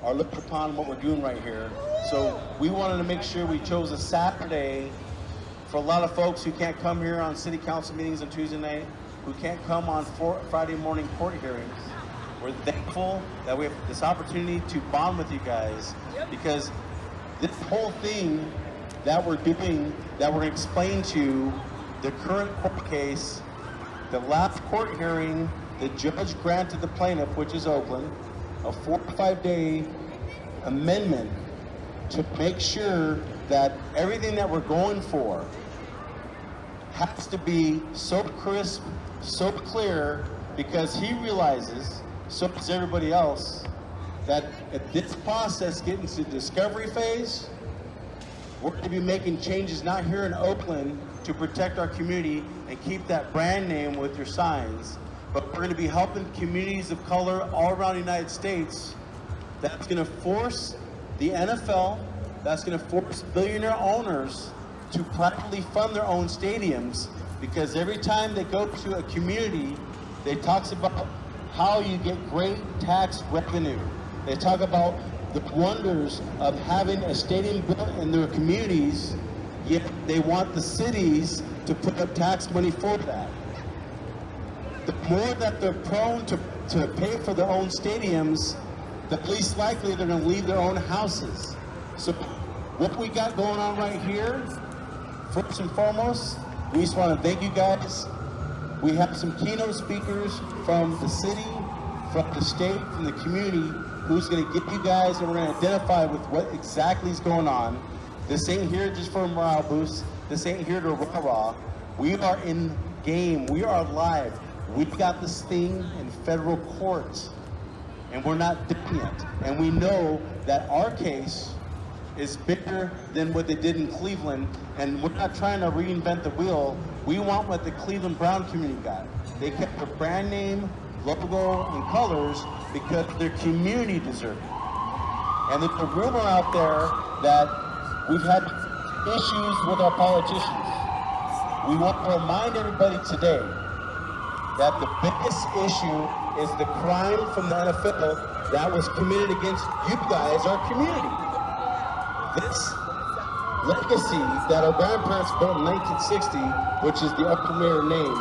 are looking upon what we're doing right here. So we wanted to make sure we chose a Saturday for a lot of folks who can't come here on city council meetings on Tuesday night, who can't come on Friday morning court hearings. We're thankful that we have this opportunity to bond with you guys, because this whole thing that we're doing, that we're going to explain to you, the current court case, the last court hearing, the judge granted the plaintiff, which is Oakland, a 4 to 5 day amendment to make sure that everything that we're going for has to be so crisp, so clear, because he realizes, so does everybody else, that if this process gets into discovery phase, we're going to be making changes not here in Oakland to protect our community and keep that brand name with your signs, but we're going to be helping communities of color all around the United States. That's going to force the NFL, that's going to force billionaire owners to privately fund their own stadiums, because every time they go to a community, they talk about how you get great tax revenue. They talk about the wonders of having a stadium built in their communities, yet they want the cities to put up tax money for that. The more that they're prone to pay for their own stadiums, the least likely they're going to leave their own houses. So what we got going on right here, first and foremost, we just want to thank you guys. We have some keynote speakers from the city, from the state, from the community, who's going to get you guys, and we're going to identify with what exactly is going on. This ain't here just for a morale boost. This ain't here to rah-rah. We are in game. We are live. We've got this thing in federal court, and we're not done yet. And we know that our case is bigger than what they did in Cleveland, and we're not trying to reinvent the wheel. We want what the Cleveland Brown community got. They kept their brand name, logo, and colors because their community deserved it. And there's a rumor out there that we've had issues with our politicians. We want to remind everybody today that the biggest issue is the crime from the NFL that was committed against you guys, our community. This legacy that our grandparents built in 1960, which is the Oakland Mayor name,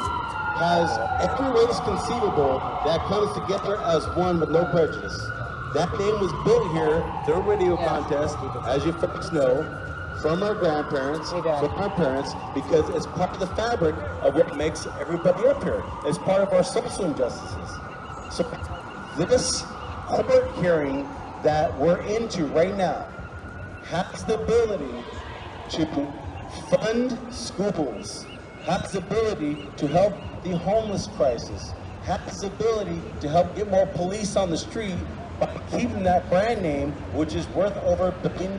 has every race conceivable that comes together as one with no prejudice. That name was built here through a radio contest, as you folks know, from our grandparents, from our parents, because it's part of the fabric of what makes everybody up here. It's part of our social injustices. So this court hearing that we're into right now has the ability to fund schools, has the ability to help the homeless crisis, has the ability to help get more police on the street by keeping that brand name, which is worth over $1 billion.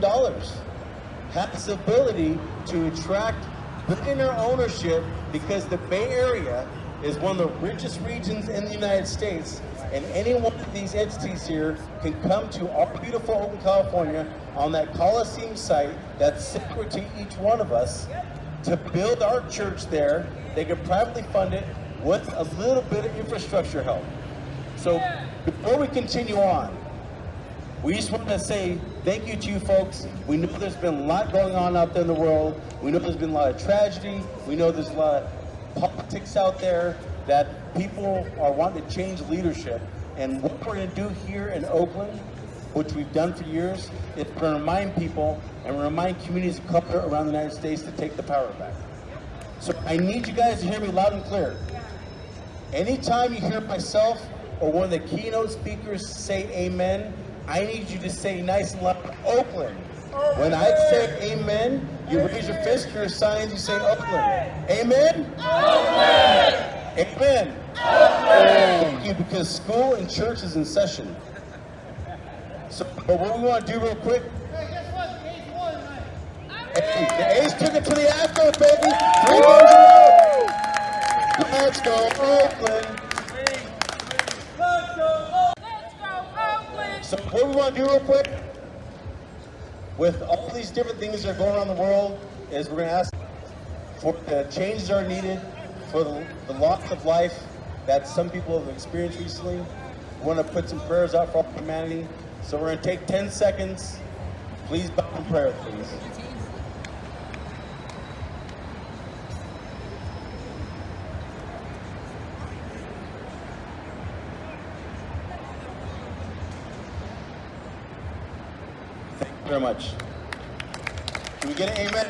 Has the ability to attract billionaire ownership, because the Bay Area is one of the richest regions in the United States, and any one of these entities here can come to our beautiful Oakland, California, on that Coliseum site that's sacred to each one of us, to build our church there. They can privately fund it with a little bit of infrastructure help. So before we continue on, we just want to say thank you to you folks. We know there's been a lot going on out there in the world. We know there's been a lot of tragedy. We know there's a lot of politics out there, that people are wanting to change leadership. And what we're going to do here in Oakland, which we've done for years, is we're going to remind people and remind communities of color around the United States to take the power back. So I need you guys to hear me loud and clear. Anytime you hear myself or one of the keynote speakers say amen, I need you to say nice and loud, Oakland. When I say amen, you raise your fist to your signs, you say Oakland. Amen? Oakland! Amen. Thank you, because school and church is in session. So, but what we want to do real quick. Hey, guess what? The A's won tonight. Hey, the A's took it to the Astros, baby. 3 games in a row. Let's go, Oakland. Let's go, Oakland. So, what we want to do real quick, with all these different things that are going on in the world, is we're going to ask for the changes that are needed for the loss of life that some people have experienced recently. We want to put some prayers out for all humanity. So we're gonna take 10 seconds. Please bow in prayer, please. Thank you very much. Can we get an amen?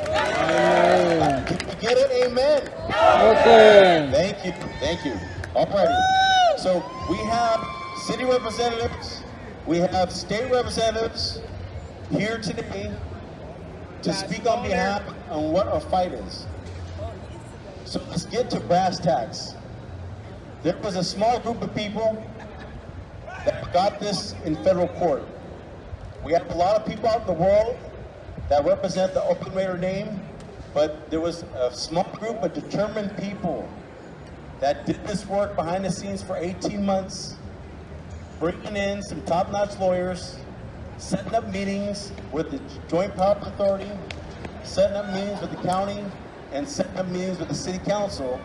Amen. Can we get an amen? Okay. Thank you, thank you. Alrighty. So we have city representatives, we have state representatives here today to speak on behalf on what our fight is. So let's get to brass tacks. There was a small group of people that got this in federal court. We have a lot of people out in the world that represent the Oakland Raider name, but there was a small group of determined people that did this work behind the scenes for 18 months, bringing in some top-notch lawyers, setting up meetings with the Joint Powers Authority, setting up meetings with the county, and setting up meetings with the city council.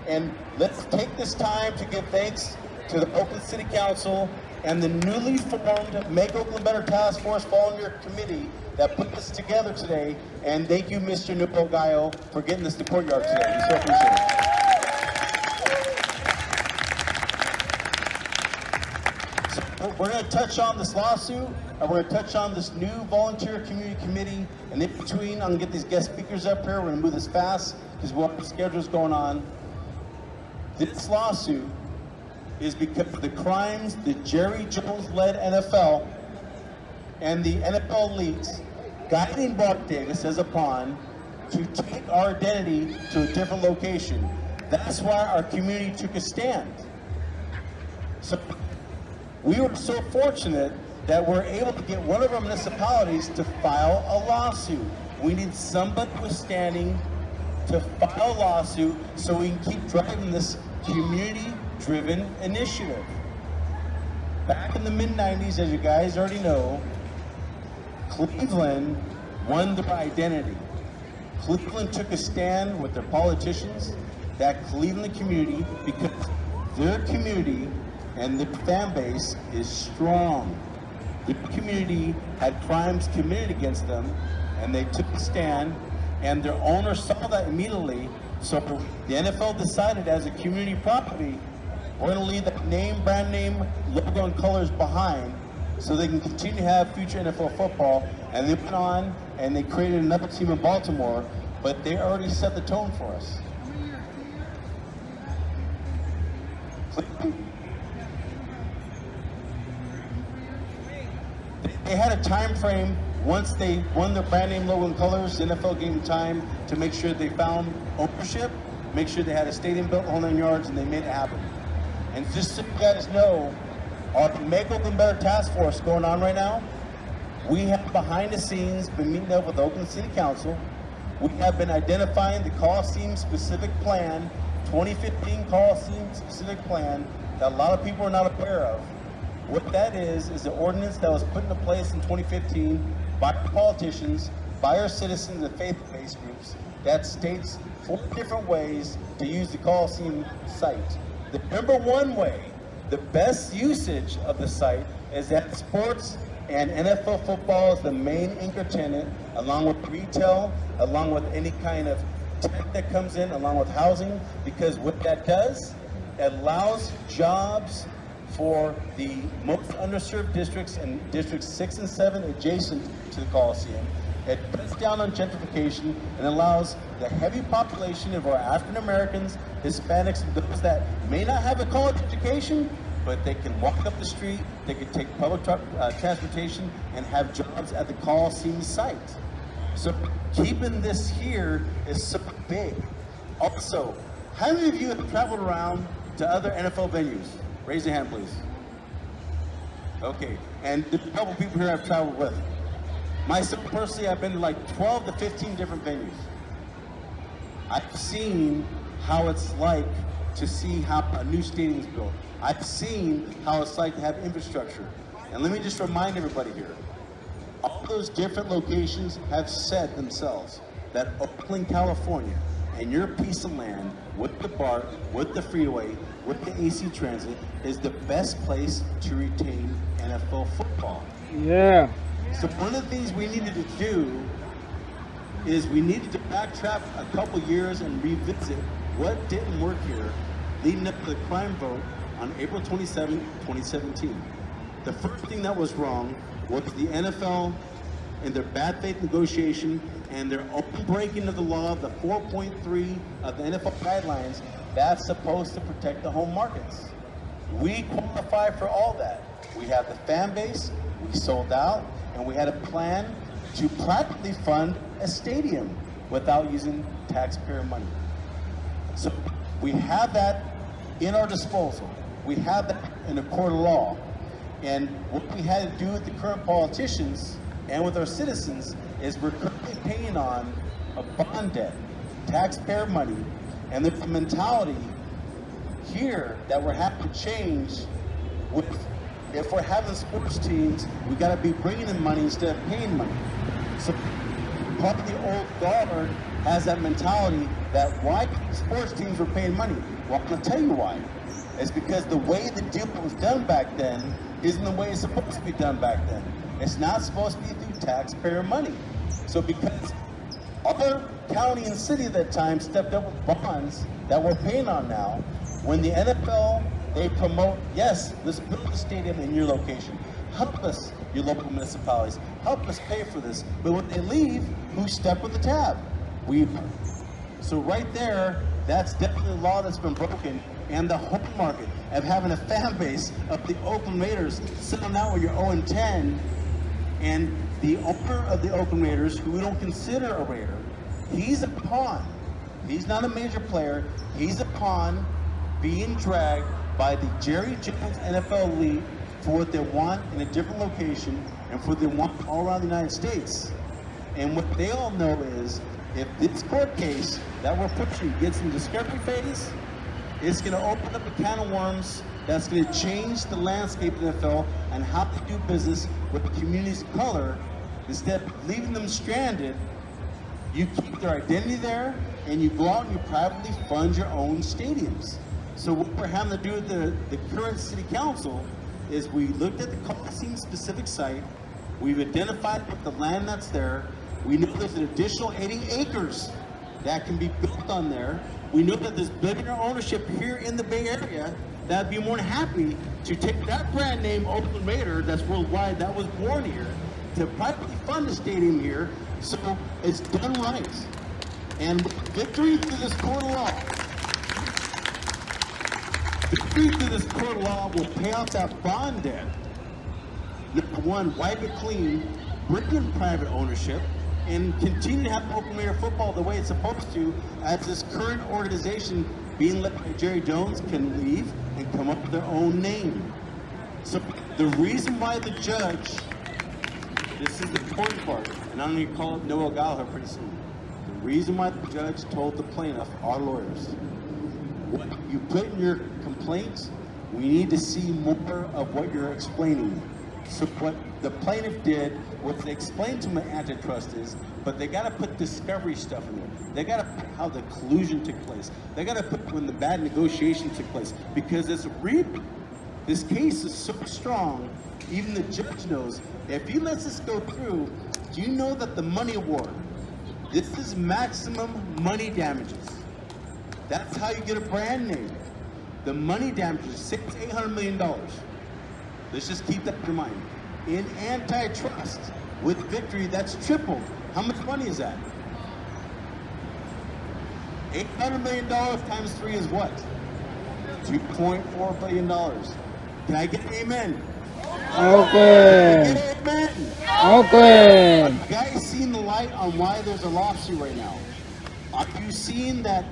And let's take this time to give thanks to the Oakland City Council and the newly formed Make Oakland Better Task Force Volunteer Committee that put this together today. And thank you, Mr. Nupo Gallo, for getting this to courtyard today. We so appreciate it. We're going to touch on this lawsuit, and we're going to touch on this new volunteer community committee, and in between, I'm going to get these guest speakers up here. We're going to move this fast because we have schedules going on. This lawsuit is because of the crimes the Jerry Jones-led NFL and the NFL elites guiding Bart Davis as a pawn to take our identity to a different location. That's why our community took a stand. So we were so fortunate that we're able to get one of our municipalities to file a lawsuit. We need somebody who's standing to file a lawsuit so we can keep driving this community-driven initiative. Back in the mid-90s, as you guys already know, Cleveland won their identity. Cleveland took a stand with their politicians, that Cleveland community, because their community and the fan base is strong. The community had crimes committed against them, and they took a stand, and their owner saw that immediately. So the NFL decided, as a community property, we're going to leave that name, brand name, logo, and colors behind so they can continue to have future NFL football. And they went on and they created another team in Baltimore, but they already set the tone for us. They had a time frame. Once they won their brand name, logo, and colors, the NFL gave them time to make sure they found ownership, make sure they had a stadium built, whole 9 yards, and they made it happen. And just so you guys know, our Make Oakland Better Task Force going on right now, we have behind the scenes been meeting up with the Oakland City Council. We have been identifying the Coliseum specific plan, 2015 Coliseum specific plan, that a lot of people are not aware of. What that is the ordinance that was put into place in 2015 by politicians, by our citizens and faith-based groups, that states 4 different ways to use the Coliseum site. The number 1 way, the best usage of the site, is that sports and NFL football is the main anchor tenant, along with retail, along with any kind of tech that comes in, along with housing, because what that does, it allows jobs for the most underserved districts and districts 6 and 7 adjacent to the Coliseum. It cuts down on gentrification and allows the heavy population of our African Americans, Hispanics, and those that may not have a college education, but they can walk up the street, they can take public transportation and have jobs at the Coliseum site. So keeping this here is so big. Also, how many of you have traveled around to other NFL venues? Raise your hand, please. Okay, and there's a couple people here I've traveled with. Myself personally, I've been to like 12 to 15 different venues. I've seen how it's like to see how a new stadium is built. I've seen how it's like to have infrastructure. And let me just remind everybody here, all those different locations have said themselves that Oakland, California, and your piece of land with the BART, with the freeway, with the AC transit is the best place to retain NFL football. Yeah. So one of the things we needed to do is we needed to backtrack a couple years and revisit what didn't work here leading up to the crime vote on April 27, 2017. The first thing that was wrong was the NFL and their bad faith negotiation and their open breaking of the law of the 4.3 of the NFL guidelines that's supposed to protect the home markets. We qualify for all that. We have the fan base, we sold out, and we had a plan to practically fund a stadium without using taxpayer money. So we have that in our disposal. We have that in a court of law. And what we had to do with the current politicians and with our citizens is we're currently paying on a bond debt, taxpayer money, and there's a mentality here that we're having to change with, if we're having sports teams, we gotta be bringing in money instead of paying money. So part of the old guard has that mentality that why sports teams were paying money. Well, I'm gonna tell you why. It's because the way the deal was done back then isn't the way it's supposed to be done back then. It's not supposed to be through taxpayer money. So because other county and city at that time stepped up with bonds that we're paying on now, when the NFL, they promote, yes, let's build a stadium in your location. Help us, your local municipalities. Help us pay for this. But when they leave, who step with the tab? We. So right there, that's definitely a law that's been broken. And the home market of having a fan base of the Oakland Raiders sitting out where you're 0-10, and the owner of the Oakland Raiders, who we don't consider a Raider, he's a pawn. He's not a major player. He's a pawn being dragged by the Jerry Jones NFL League for what they want in a different location and for what they want all around the United States. And what they all know is if this court case that we're pushing gets in the discovery phase, it's going to open up a can of worms that's going to change the landscape of the NFL and how to do business with the communities of color. Instead of leaving them stranded, you keep their identity there and you go out and you privately fund your own stadiums. So what we're having to do with the current city council is we looked at the Coliseum specific site, we've identified what the land that's there, we know there's an additional 80 acres that can be built on there. We know that there's billionaire ownership here in the Bay Area that'd be more than happy to take that brand name Oakland Raider that's worldwide, that was born here, to privately fund a stadium here, so it's done right. And victory through this court of law, victory through this court of law will pay off that bond debt. Number one, wipe it clean, bring in private ownership, and continue to have Oakland Raider football the way it's supposed to, as this current organization being led by Jerry Jones can leave and come up with their own name. So the reason why the judge, this is the important part, and I'm going to call it Noah Gallagher pretty soon. The reason why the judge told the plaintiff, our lawyers, what you put in your complaint, we need to see more of what you're explaining. So what the plaintiff did was they explained to them what antitrust is, but they got to put discovery stuff in there. They got to put how the collusion took place. They got to put when the bad negotiation took place, because this case is so strong, even the judge knows, if he lets this go through, do you know that the money award, this is maximum money damages. That's how you get a brand name. The money damages, $600 to $800 million. Let's just keep that in mind. In antitrust, with victory, that's tripled. How much money is that? $800 million times 3 is what? $2.4 billion. Can I get an amen? Oakland. Get an amen. Oakland. Have you guys seen the light on why there's a lawsuit right now? Have you seen that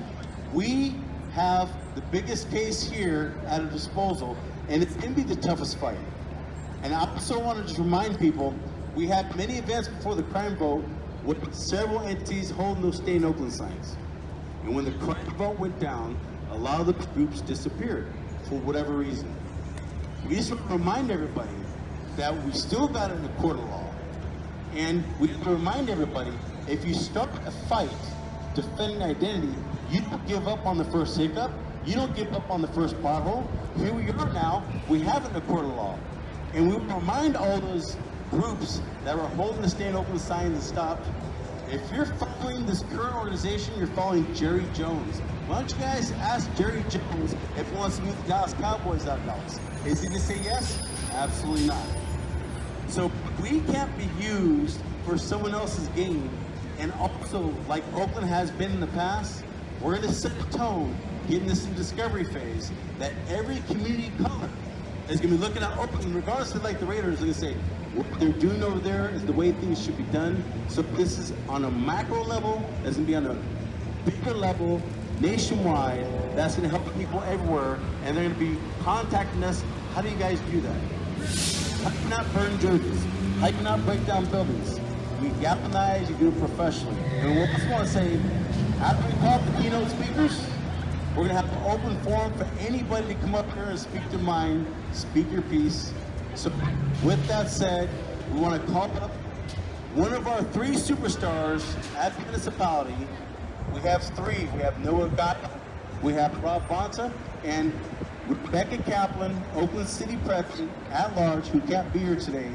we have the biggest case here at our disposal, and it's going to be the toughest fight? And I also want to just remind people, we had many events before the crime vote with several entities holding those Stay in Oakland signs. And when the crime vote went down, a lot of the groups disappeared for whatever reason. We just want to remind everybody that we still got it in the court of law. And we have to remind everybody, if you start a fight defending identity. You don't give up on the first hiccup. You don't give up on the first pothole. Here we are now. We have it in a court of law. And we remind all those groups that were holding the Stand Oakland signs and stopped. If you're following this current organization, you're following Jerry Jones. Why don't you guys ask Jerry Jones if he wants to move the Dallas Cowboys out of Dallas? Is he going to say yes? Absolutely not. So we can't be used for someone else's gain. And also, like Oakland has been in the past, we're going to set the tone, getting this in discovery phase, that every community color is going to be looking at Oakland, regardless of like the Raiders, they're going to say, what they're doing over there is the way things should be done. So this is on a macro level, that's going to be on a bigger level, nationwide, that's going to help people everywhere, and they're going to be contacting us. How do you guys do that? How do you not burn jerseys? How do you not break down buildings? You galvanize, you do it professionally. And we just want to say, after we call the keynote speakers, we're going to have an open forum for anybody to come up here and speak their mind, speak your piece. So with that said, we want to call up one of our 3 superstars at the municipality. We have 3. We have Noah Gott, we have Rob Bonta, and Rebecca Kaplan, Oakland City President at large, who can't be here today.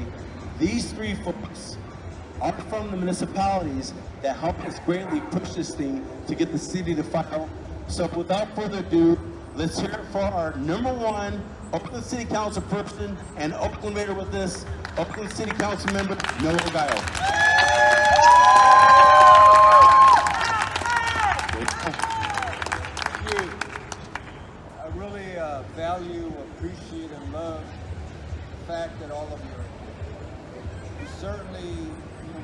These 3 folks are from the municipalities that help us greatly push this thing to get the city to file. So without further ado, let's hear it for our #1 Oakland City Council person and Oakland Raider with this, Oakland City Council member, Noah Gaio. I really value, appreciate, and love the fact that all of you are here. Certainly,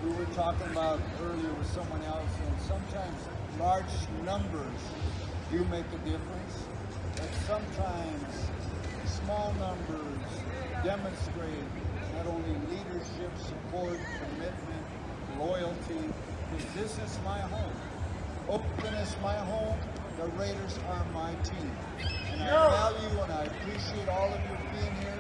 we were talking about earlier with someone else, and sometimes large numbers do make a difference, but sometimes small numbers demonstrate not only leadership, support, commitment, loyalty, because this is my home. Oakland is my home. The Raiders are my team. And I value and I appreciate all of you being here.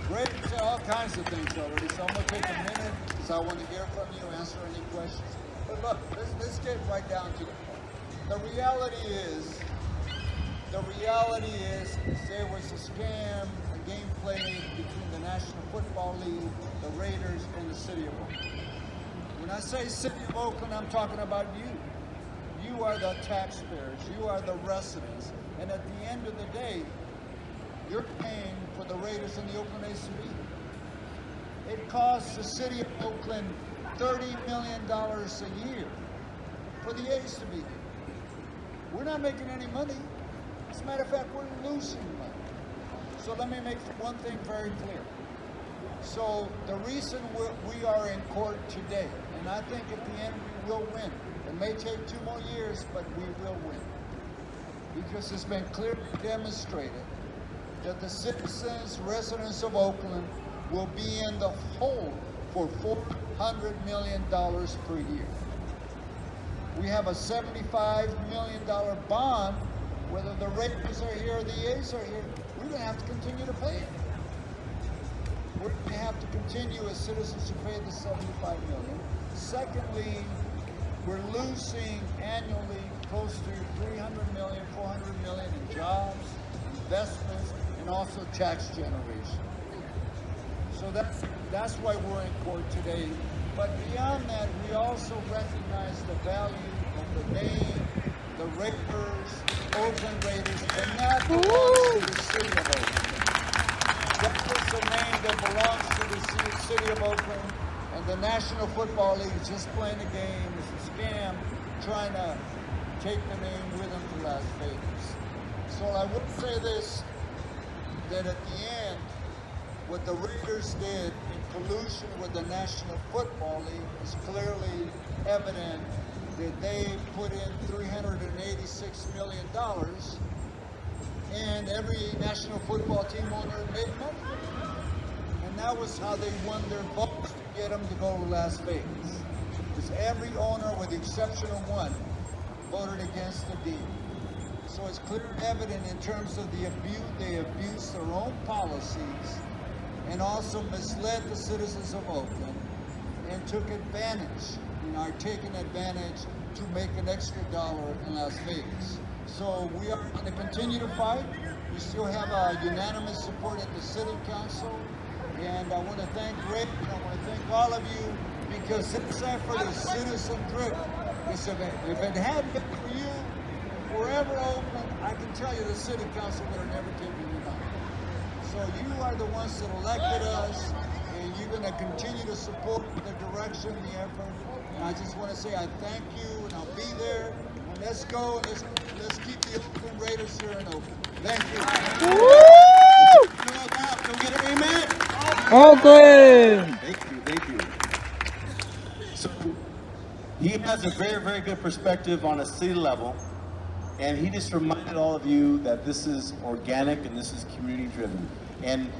Great to say all kinds of things already, so I'm going to take a minute because I want to hear from you, answer any questions. But look, let's get right down to the point. The reality is there was a scam, a game played between the National Football League, the Raiders, and the City of Oakland. When I say City of Oakland, I'm talking about you. You are the taxpayers. You are the residents. And at the end of the day, you're paying for the Raiders and the Oakland A's to be here. It costs the City of Oakland $30 million a year for the A's to be here. We're not making any money. As a matter of fact, we're losing money. So let me make one thing very clear. So the reason we are in court today, and I think at the end we will win. It may take 2 more years, but we will win. Because it's been clearly demonstrated that the citizens, residents of Oakland will be in the hole for $400 million per year. We have a $75 million bond. Whether the Raiders are here or the A's are here, we're going to have to continue to pay it. We're going to have to continue as citizens to pay the $75 million. Secondly, we're losing annually close to $300 million, $400 million in jobs, investments, and also tax generation. So that's why we're in court today. But beyond that, we also recognize the value of the name, the Raiders, Oakland Raiders, and that belongs to the city of Oakland. That is the name that belongs to the city of Oakland, and the National Football League is just playing a game. It's a scam, trying to take the name with them to Las Vegas. So I would say this, that at the end, what the Raiders did in collusion with the National Football League is clearly evident that they put in $386 million, and every National Football team owner made money. And that was how they won their votes to get them to go to Las Vegas. Because every owner, with the exception of one, voted against the deal. So it's clear evident in terms of the abuse, they abused their own policies and also misled the citizens of Oakland and took advantage are taking advantage to make an extra dollar in Las Vegas. So we are going to continue to fight. We still have unanimous support at the City Council. And I want to thank Rick, and I want to thank all of you, because this effort is citizen-driven. This event, if it hadn't been for you, forever Oakland, I can tell you the City Council would have never taken it on. So you are the ones that elected us, and you're going to continue to support the direction, the effort. And I just want to say I thank you, and I'll be there. And let's go, and let's keep the Oakland Raiders here in Oakland. Thank you. Go get an amen. Oakland! Thank you. So he has a very, very good perspective on a city level, and he just reminded all of you that this is organic and this is community driven. And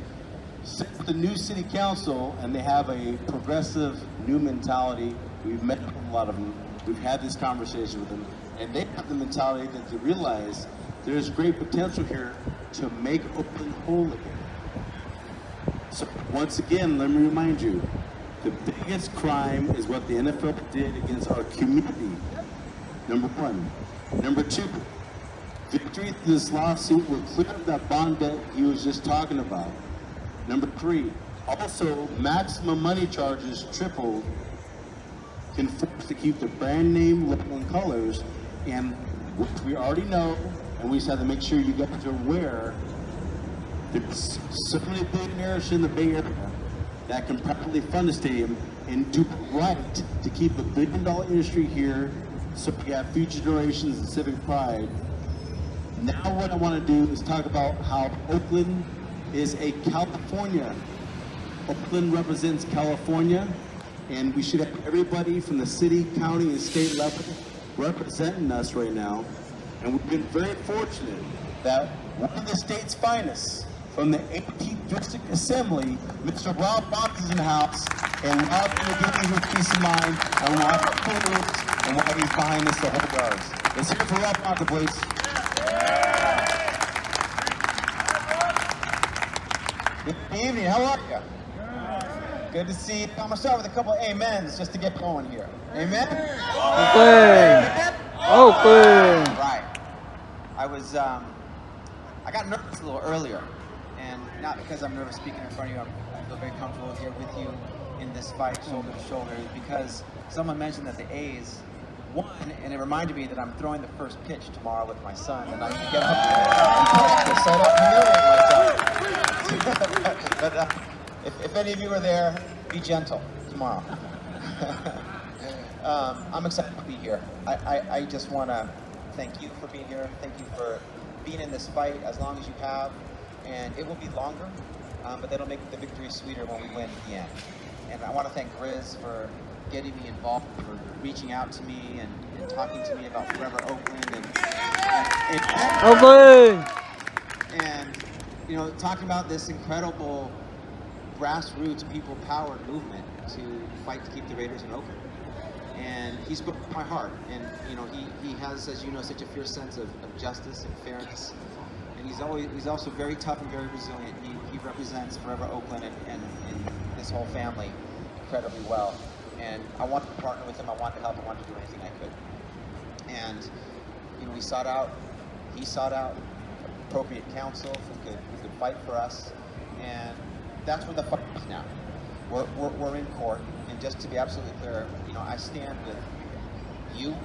since the new city council, and they have a progressive new mentality, we've met with a lot of them, we've had this conversation with them, and they have the mentality that they realize there's great potential here to make Oakland whole again. So once again, let me remind you, the biggest crime is what the NFL did against our community. Number one. Number two, victory through this lawsuit will clear up that bond debt he was just talking about. Number three, also maximum money charges tripled, can force to keep the brand name, logo, and colors, and which we already know, and we just have to make sure you guys are aware. There's so many billionaires in the Bay Area that can properly fund the stadium and do it right to keep a $1 billion industry here, so we have future generations and civic pride. Now what I want to do is talk about how Oakland is a California. Oakland represents California, and we should have everybody from the city, county, and state level representing us right now. And we've been very fortunate that one of the state's finest, from the 18th District Assembly, Mr. Rob Bonk is in the house, and Rob's going to give you his peace of mind on why he's opposed and why he's behind this the whole guards. Let's hear it for Rob Bonk, please. Good evening, how are you? Good to see you. I'm going to start with a couple of amens just to get going here. Amen? Oakland! Oakland! Right. I got nervous a little earlier, and not because I'm nervous speaking in front of you. I feel very comfortable here with you in this fight, shoulder to shoulder, because someone mentioned that the A's won, and it reminded me that I'm throwing the first pitch tomorrow with my son, and I can get up and practice, so I don't humiliate myself. But if any of you are there, be gentle tomorrow. I'm excited to be here. I just want to thank you for being here. Thank you for being in this fight as long as you have. And it will be longer, but that'll make the victory sweeter when we win at the end. And I want to thank Grizz for getting me involved, for reaching out to me and talking to me about Forever Oakland. Oakland! And, you know, talking about this incredible grassroots, people-powered movement to fight to keep the Raiders in Oakland. And he spoke to my heart. And, you know, he has, as you know, such a fierce sense of justice and fairness. And he's also very tough and very resilient. He represents Forever Oakland and this whole family incredibly well. And I wanted to partner with him. I wanted to help. I wanted to do anything I could. And, you know, he sought out appropriate counsel who could fight for us. And that's where the fight is now. We're in court, and just to be absolutely clear, you know, I stand with you,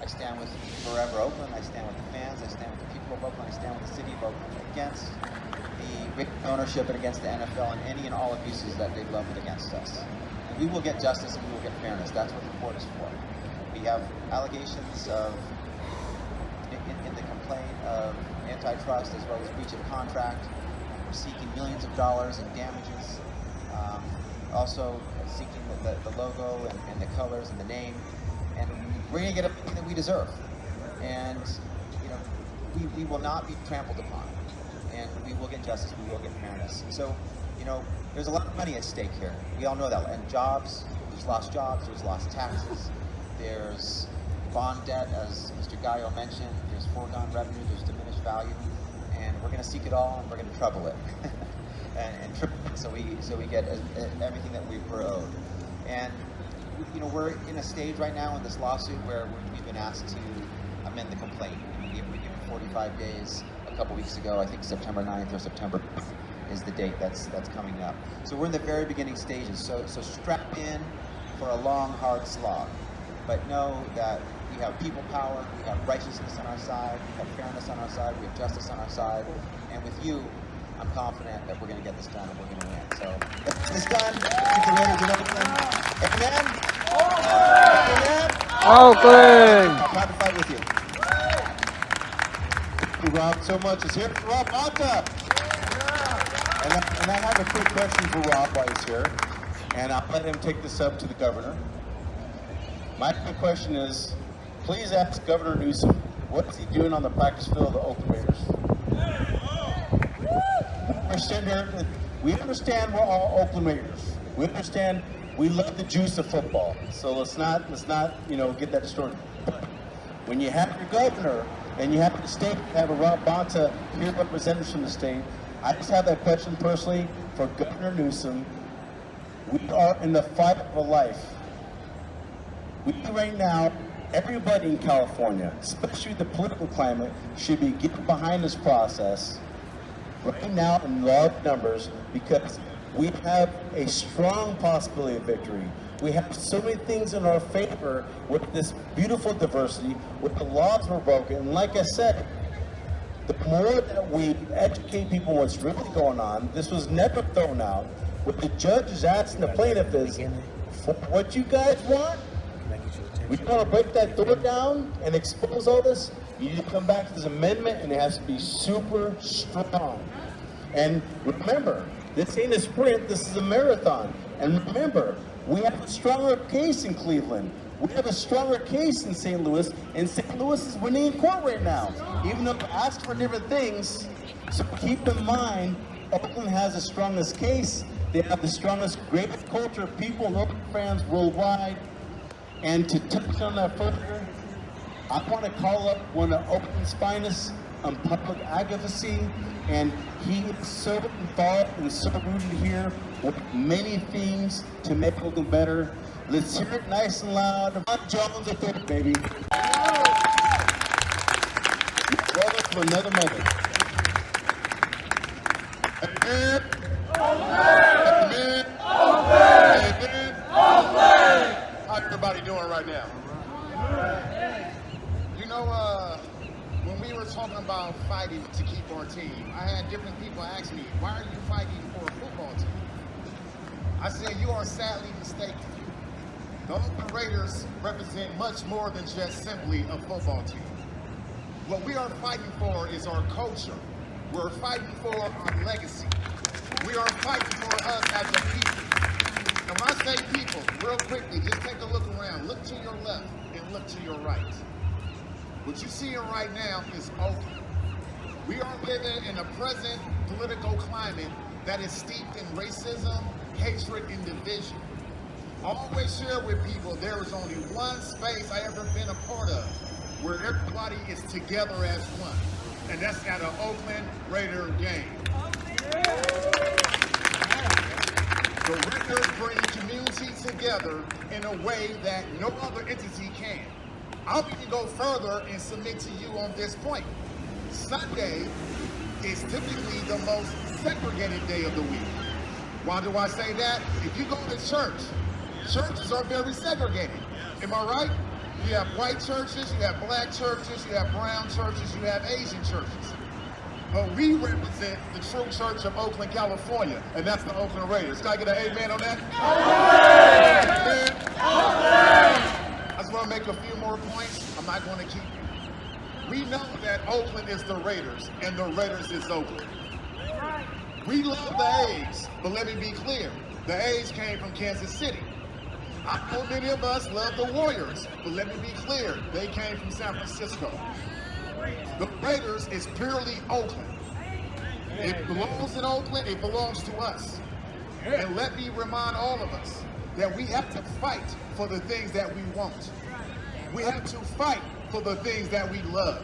I stand with Forever Oakland, I stand with the fans, I stand with the people of Oakland, I stand with the city of Oakland against the ownership and against the NFL and any and all abuses that they've leveled against us. And we will get justice and we will get fairness. That's what the court is for. We have allegations of, in the complaint, of antitrust as well as breach of contract. We're seeking millions of dollars in damages. Also seeking the logo and the colors and the name, and we're going to get everything that we deserve. And, you know, we will not be trampled upon, and we will get justice, we will get fairness. So, you know, there's a lot of money at stake here. We all know that. And jobs, there's lost jobs, there's lost taxes, there's bond debt, as Mr. Gallo mentioned, there's foregone revenue, there's diminished value, and we're going to seek it all, and we're going to treble it. and triple it, so we get everything that we're owed. And you know, we're in a stage right now in this lawsuit where we've been asked to amend the complaint. We were given 45 days a couple weeks ago. I think September 9th or September 5th is the date that's coming up. So we're in the very beginning stages. So strap in for a long, hard slog. But know that we have people power, we have righteousness on our side, we have fairness on our side, we have justice on our side, and with you, I'm confident that we're going to get this done and we're going to win. So let's get this done. Let's get the Raiders in Oakland. Amen. Amen. Oakland! I'm proud to fight with you. Thank you, Rob, so much. It's here for Rob Mata. And I have a quick question for Rob while he's here, and I'll let him take this up to the governor. My quick question is, please ask Governor Newsom, what is he doing on the practice field of the Oakland Raiders? We understand we're all Oakland Raiders. We understand we love the juice of football. So let's not get that distorted. But when you have your governor and you have the state have a Rob Bonta here representatives from the state, I just have that question personally for Governor Newsom. We are in the fight of a life. We right now, everybody in California, especially the political climate, should be getting behind this process right now in large numbers, because we have a strong possibility of victory. We have so many things in our favor with this beautiful diversity, with the laws we're broken. And like I said, the more that we educate people what's really going on, this was never thrown out. What the judge is asking the plaintiff is, for what you guys want, we want to break that door down and expose all this. You need to come back to this amendment, and it has to be super strong. And remember, this ain't a sprint, this is a marathon. And remember, we have a stronger case in Cleveland. We have a stronger case in St. Louis, and St. Louis is winning in court right now, even though they asked for different things. So keep in mind, Oakland has the strongest case. They have the strongest, greatest culture of people and Oakland fans worldwide. And to touch on that further, I want to call up one of Oakland's finest on public advocacy, and he is so involved and so rooted here with many things to make Oakland better. Let's hear it nice and loud. Ron Jones III, baby. Brother from another mother. Amen. Amen. Amen. How's everybody doing right now? You know, when we were talking about fighting to keep our team, I had different people ask me, why are you fighting for a football team? I said, you are sadly mistaken. The Oakland Raiders represent much more than just simply a football team. What we are fighting for is our culture. We're fighting for our legacy. We are fighting for us as a people. And when I say people, real quickly, just take a look around. Look to your left and look to your right. What you're seeing right now is Oakland. We are living in a present political climate that is steeped in racism, hatred, and division. I always share with people there is only one space I ever been a part of where everybody is together as one, and that's at an Oakland Raider game. The Raiders bring community together in a way that no other entity can. I'll even go further and submit to you on this point. Sunday is typically the most segregated day of the week. Why do I say that? If you go to church, churches are very segregated. Am I right? You have white churches, you have black churches, you have brown churches, you have Asian churches. But we represent the true church of Oakland, California, and that's the Oakland Raiders. Can I get an amen on that? Amen. I just want to make a few more points. I'm not going to keep you. We know that Oakland is the Raiders, and the Raiders is Oakland. We love the A's, but let me be clear. The A's came from Kansas City. I know many of us love the Warriors, but let me be clear. They came from San Francisco. The Raiders is purely Oakland. It belongs in Oakland, it belongs to us. And let me remind all of us that we have to fight for the things that we want. We have to fight for the things that we love.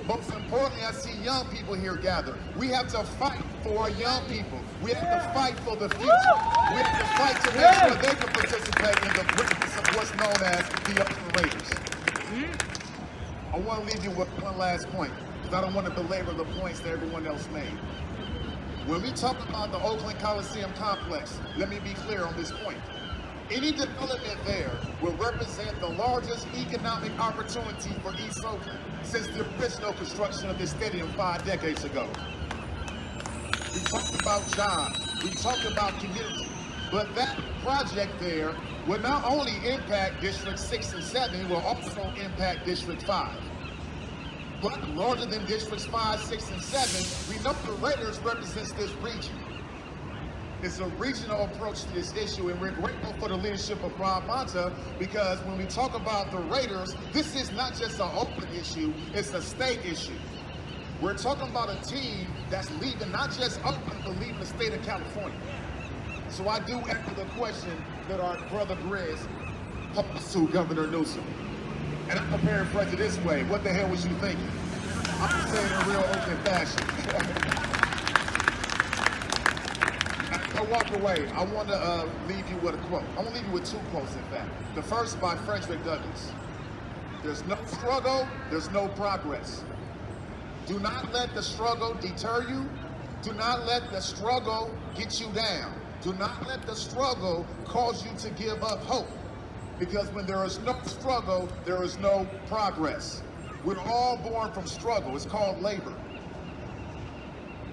Most importantly, I see young people here gathered. We have to fight for our young people. We have to fight for the future. We have to fight to make sure they can participate in the greatness of the Oakland Raiders. I want to leave you with one last point, because I don't want to belabor the points that everyone else made. When we talk about the Oakland Coliseum complex, let me be clear on this point. Any development there will represent the largest economic opportunity for East Oakland since the original construction of this stadium 5 decades ago. We talked about jobs, we talked about community, but that project there will not only impact District 6 and 7, it will also impact District 5. But larger than Districts 5, 6, and 7, we know the Raiders represents this region. It's a regional approach to this issue, and we're grateful for the leadership of Rob Monta, because when we talk about the Raiders, this is not just an Oakland issue, it's a state issue. We're talking about a team that's leaving not just Oakland, but leaving the state of California. So I do echo the question that our brother Grizz posed to Governor Newsom. And I'm gonna paraphrase it this way: what the hell was you thinking? I'm saying it in real Oakland fashion. As I walk away, I want to leave you with a quote. I want to leave you with 2 quotes, in fact. The first by Frederick Douglass. There's no struggle, there's no progress. Do not let the struggle deter you. Do not let the struggle get you down. Do not let the struggle cause you to give up hope. Because when there is no struggle, there is no progress. We're all born from struggle. It's called labor.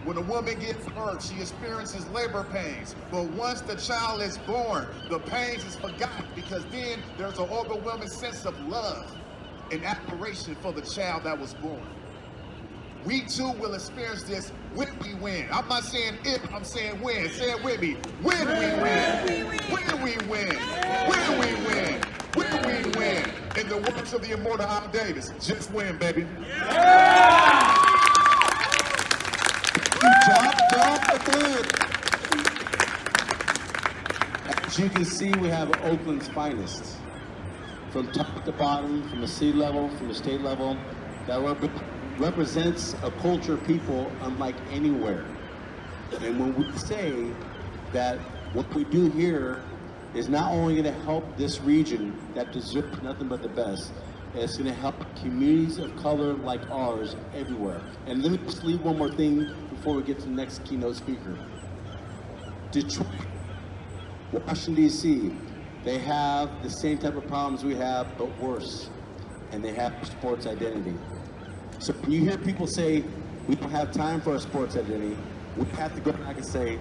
When a woman gives birth, she experiences labor pains. But once the child is born, the pains is forgotten, because then there's an overwhelming sense of love and admiration for the child that was born. We too will experience this when we win. I'm not saying if, I'm saying when. Say it with me. When we win. When we win. When we win. When we win. In the words of the immortal Al Davis, just win, baby. As you can see, we have Oakland's finest. From top to bottom, from the city level, from the state level, that represents a culture of people unlike anywhere. And when we say that what we do here is not only going to help this region that deserves nothing but the best, it's going to help communities of color like ours everywhere. And let me just leave one more thing before we get to the next keynote speaker. Detroit, Washington, D.C., they have the same type of problems we have, but worse. And they have sports identity. So when you hear people say, we don't have time for a sports identity, we have to go back and say,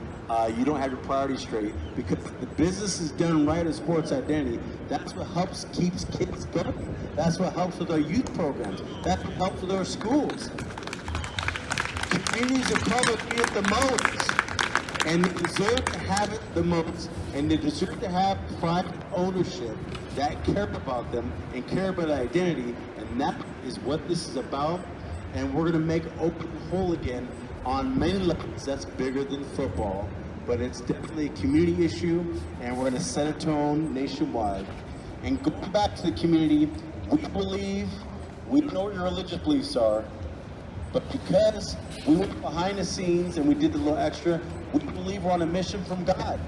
you don't have your priorities straight, because the business is done right as sports identity. That's what keeps kids going. That's what helps with our youth programs. That's what helps with our schools. Communities of color need it the most, and they deserve to have it the most, and they deserve to have private ownership that care about them and care about identity, and that is what this is about. And we're going to make Oakland whole again on many levels. That's bigger than football, but it's definitely a community issue, and we're going to set a tone nationwide. And going back to the community, we believe, we know what your religious beliefs are, but because we went behind the scenes and we did the little extra, we believe we're on a mission from God.